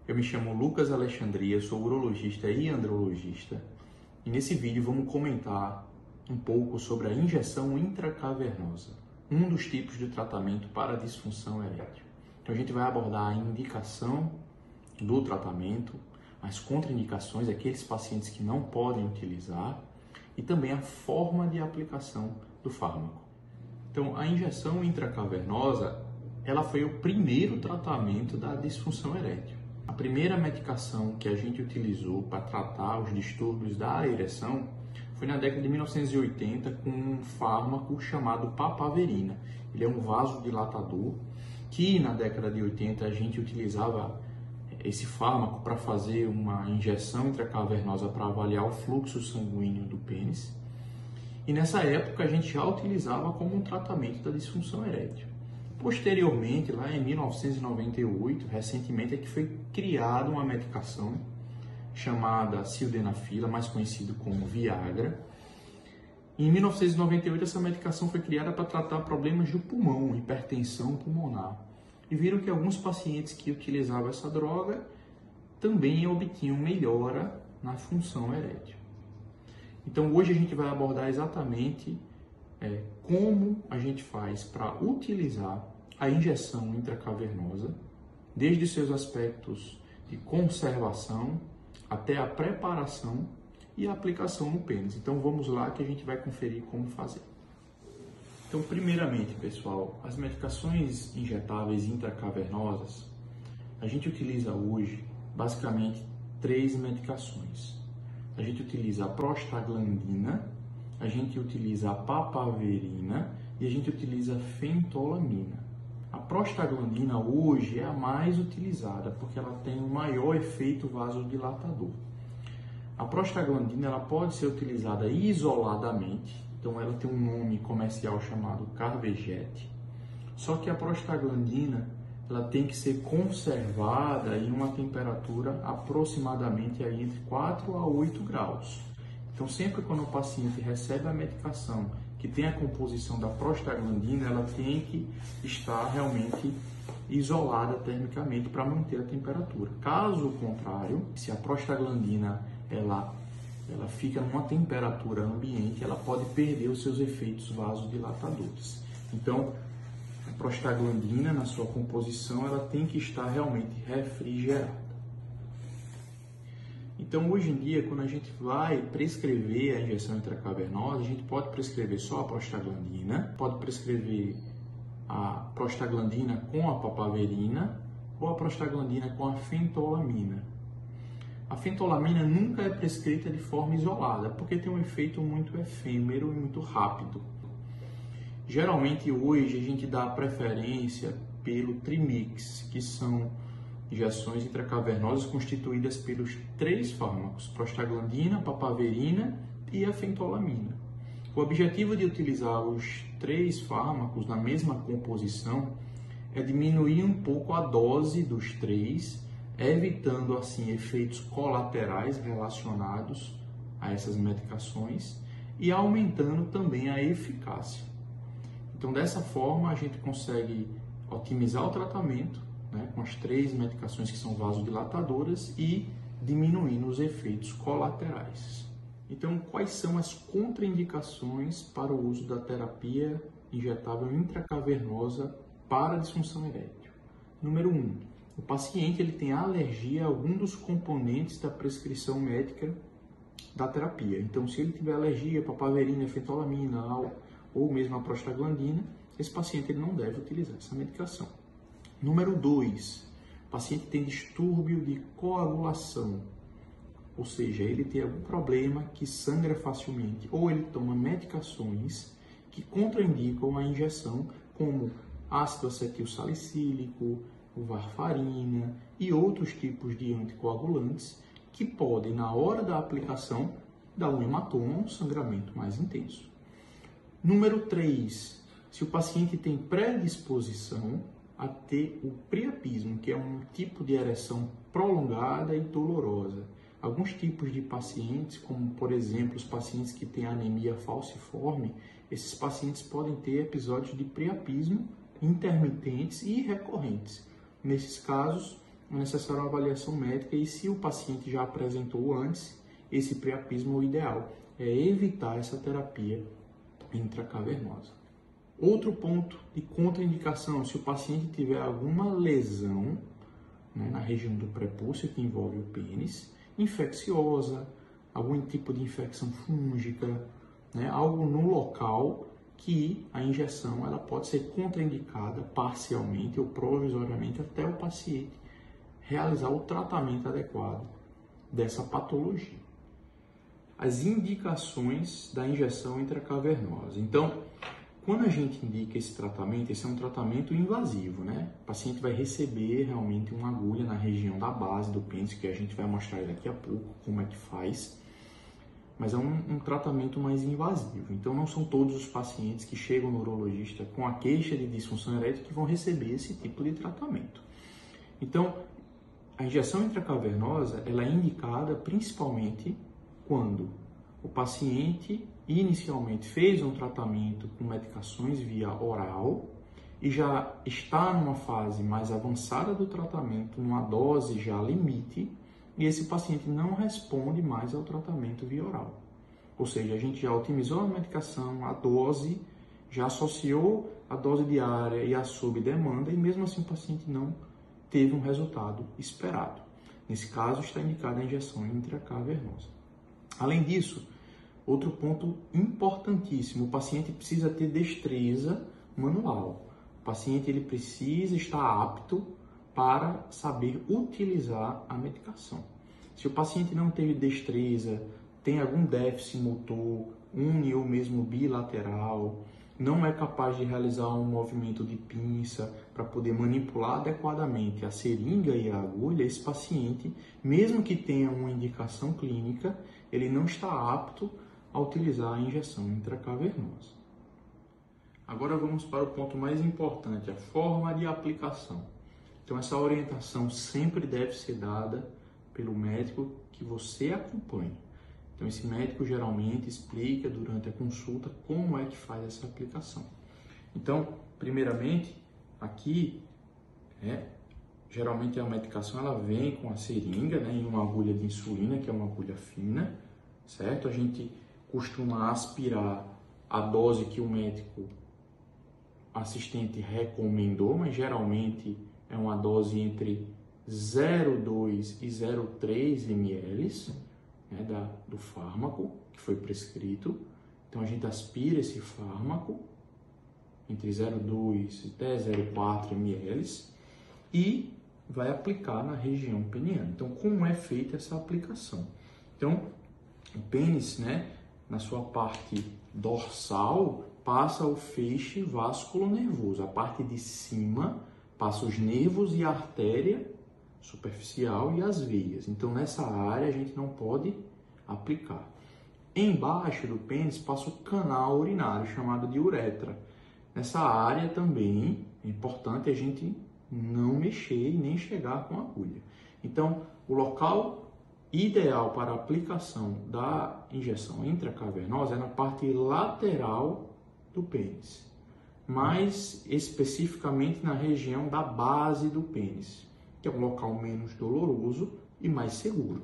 Eu me chamo Lucas Alexandria, sou urologista e andrologista e nesse vídeo vamos comentar um pouco sobre a injeção intracavernosa, um dos tipos de tratamento para a disfunção erétil. Então a gente vai abordar a indicação do tratamento, as contraindicações, aqueles pacientes que não podem utilizar e também a forma de aplicação do fármaco. Então a injeção intracavernosa, ela foi o primeiro tratamento da disfunção erétil. A primeira medicação que a gente utilizou para tratar os distúrbios da ereção foi na década de 1980 com um fármaco chamado papaverina. Ele é um vasodilatador que na década de 80 a gente utilizava esse fármaco para fazer uma injeção intracavernosa para avaliar o fluxo sanguíneo do pênis. E nessa época a gente já utilizava como um tratamento da disfunção erétil. Posteriormente, lá em 1998, recentemente, é que foi criada uma medicação chamada sildenafila, mais conhecido como Viagra. Em 1998, essa medicação foi criada para tratar problemas do pulmão, hipertensão pulmonar. E viram que alguns pacientes que utilizavam essa droga também obtinham melhora na função erétil. Então, hoje a gente vai abordar exatamente como a gente faz para utilizar a injeção intracavernosa, desde seus aspectos de conservação até a preparação e a aplicação no pênis. Então vamos lá que a gente vai conferir como fazer. Então, primeiramente, pessoal, as medicações injetáveis intracavernosas, a gente utiliza hoje basicamente 3 medicações. A gente utiliza a prostaglandina, a gente utiliza a papaverina e a gente utiliza a fentolamina. A prostaglandina hoje é a mais utilizada porque ela tem um maior efeito vasodilatador. A prostaglandina ela pode ser utilizada isoladamente, então ela tem um nome comercial chamado Carvejet. Só que a prostaglandina ela tem que ser conservada em uma temperatura aproximadamente aí entre 4 a 8 graus. Então, sempre quando o paciente recebe a medicação que tem a composição da prostaglandina, ela tem que estar realmente isolada termicamente para manter a temperatura. Caso contrário, se a prostaglandina ela fica numa temperatura ambiente, ela pode perder os seus efeitos vasodilatadores. Então, a prostaglandina, na sua composição, ela tem que estar realmente refrigerada. Então, hoje em dia, quando a gente vai prescrever a injeção intracavernosa, a gente pode prescrever só a prostaglandina, pode prescrever a prostaglandina com a papaverina ou a prostaglandina com a fentolamina. A fentolamina nunca é prescrita de forma isolada, porque tem um efeito muito efêmero e muito rápido. Geralmente, hoje, a gente dá preferência pelo trimix, que são injeções intracavernosas constituídas pelos 3 fármacos, prostaglandina, papaverina e a fentolamina. O objetivo de utilizar os 3 fármacos na mesma composição é diminuir um pouco a dose dos 3, evitando assim efeitos colaterais relacionados a essas medicações e aumentando também a eficácia. Então, dessa forma, a gente consegue otimizar o tratamento, com as 3 medicações que são vasodilatadoras e diminuindo os efeitos colaterais. Então, quais são as contraindicações para o uso da terapia injetável intracavernosa para a disfunção erétil? Número 1. O paciente ele tem alergia a algum dos componentes da prescrição médica da terapia. Então, se ele tiver alergia a papaverina, fentolamina ou mesmo a prostaglandina, esse paciente ele não deve utilizar essa medicação. Número 2, o paciente tem distúrbio de coagulação, ou seja, ele tem algum problema que sangra facilmente, ou ele toma medicações que contraindicam a injeção, como ácido acetilsalicílico, varfarina e outros tipos de anticoagulantes, que podem, na hora da aplicação, dar um hematoma, um sangramento mais intenso. Número 3, se o paciente tem predisposição a ter o priapismo, que é um tipo de ereção prolongada e dolorosa. Alguns tipos de pacientes, como por exemplo os pacientes que têm anemia falciforme, esses pacientes podem ter episódios de priapismo intermitentes e recorrentes. Nesses casos, é necessária uma avaliação médica e se o paciente já apresentou antes esse priapismo, o ideal é evitar essa terapia intracavernosa. Outro ponto de contraindicação, se o paciente tiver alguma lesão, né, na região do prepúcio que envolve o pênis, infecciosa, algum tipo de infecção fúngica, né, algo no local que a injeção ela pode ser contraindicada parcialmente ou provisoriamente até o paciente realizar o tratamento adequado dessa patologia. As indicações da injeção intracavernosa. Então, quando a gente indica esse tratamento, esse é um tratamento invasivo, né? O paciente vai receber realmente uma agulha na região da base do pênis, que a gente vai mostrar daqui a pouco como é que faz, mas é um tratamento mais invasivo. Então, não são todos os pacientes que chegam no urologista com a queixa de disfunção erétil que vão receber esse tipo de tratamento. Então, a injeção intracavernosa ela é indicada principalmente quando o paciente inicialmente fez um tratamento com medicações via oral e já está numa fase mais avançada do tratamento, numa dose já limite, e esse paciente não responde mais ao tratamento via oral. Ou seja, a gente já otimizou a medicação, a dose, já associou a dose diária e a sob demanda, e mesmo assim o paciente não teve um resultado esperado. Nesse caso, está indicada a injeção intracavernosa. Além disso, outro ponto importantíssimo, o paciente precisa ter destreza manual. O paciente ele precisa estar apto para saber utilizar a medicação. Se o paciente não teve destreza, tem algum déficit motor, uni ou mesmo bilateral, não é capaz de realizar um movimento de pinça para poder manipular adequadamente a seringa e a agulha, esse paciente, mesmo que tenha uma indicação clínica, ele não está apto a utilizar a injeção intracavernosa. Agora vamos para o ponto mais importante, a forma de aplicação. Então essa orientação sempre deve ser dada pelo médico que você acompanhe. Então esse médico geralmente explica durante a consulta como é que faz essa aplicação. Então, primeiramente, aqui, geralmente a medicação ela vem com a seringa, né, em uma agulha de insulina, que é uma agulha fina, certo? A gente costuma aspirar a dose que o médico assistente recomendou, mas geralmente é uma dose entre 0,2 e 0,3 ml, né, do fármaco que foi prescrito. Então a gente aspira esse fármaco entre 0,2 até 0,4 ml e vai aplicar na região peniana. Então, como é feita essa aplicação? Então, o pênis, né, na sua parte dorsal, passa o feixe vasculonervoso. A parte de cima passa os nervos e a artéria superficial e as veias. Então, nessa área a gente não pode aplicar. Embaixo do pênis passa o canal urinário, chamado de uretra. Nessa área também é importante a gente não mexer e nem chegar com a agulha. Então, o local ideal para a aplicação da injeção intracavernosa é na parte lateral do pênis, mais especificamente na região da base do pênis, que é um local menos doloroso e mais seguro.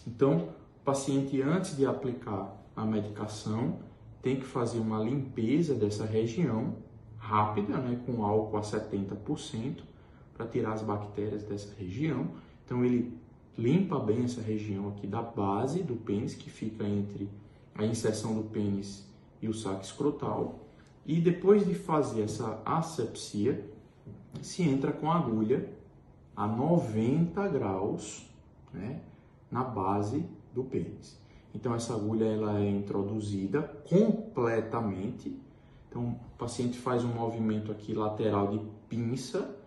Então, o paciente, antes de aplicar a medicação, tem que fazer uma limpeza dessa região rápida, né, com álcool a 70%, para tirar as bactérias dessa região. Então, ele limpa bem essa região aqui da base do pênis, que fica entre a inserção do pênis e o saco escrotal. E depois de fazer essa asepsia, se entra com a agulha a 90 graus, né, na base do pênis. Então essa agulha ela é introduzida completamente. Então o paciente faz um movimento aqui lateral de pinça,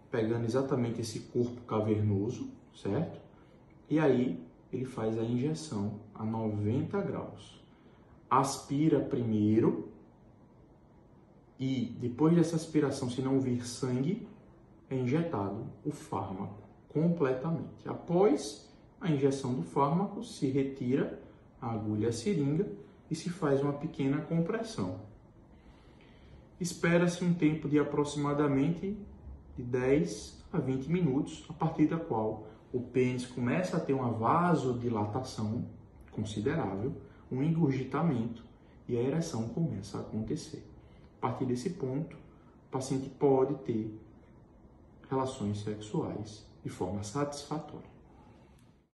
pegando exatamente esse corpo cavernoso, certo? E aí ele faz a injeção a 90 graus. Aspira primeiro e depois dessa aspiração, se não vir sangue, é injetado o fármaco completamente. Após a injeção do fármaco, se retira a agulha e a seringa e se faz uma pequena compressão. Espera-se um tempo de aproximadamente de 10 a 20 minutos, a partir da qual o pênis começa a ter uma vasodilatação considerável, um engurgitamento e a ereção começa a acontecer. A partir desse ponto, o paciente pode ter relações sexuais de forma satisfatória.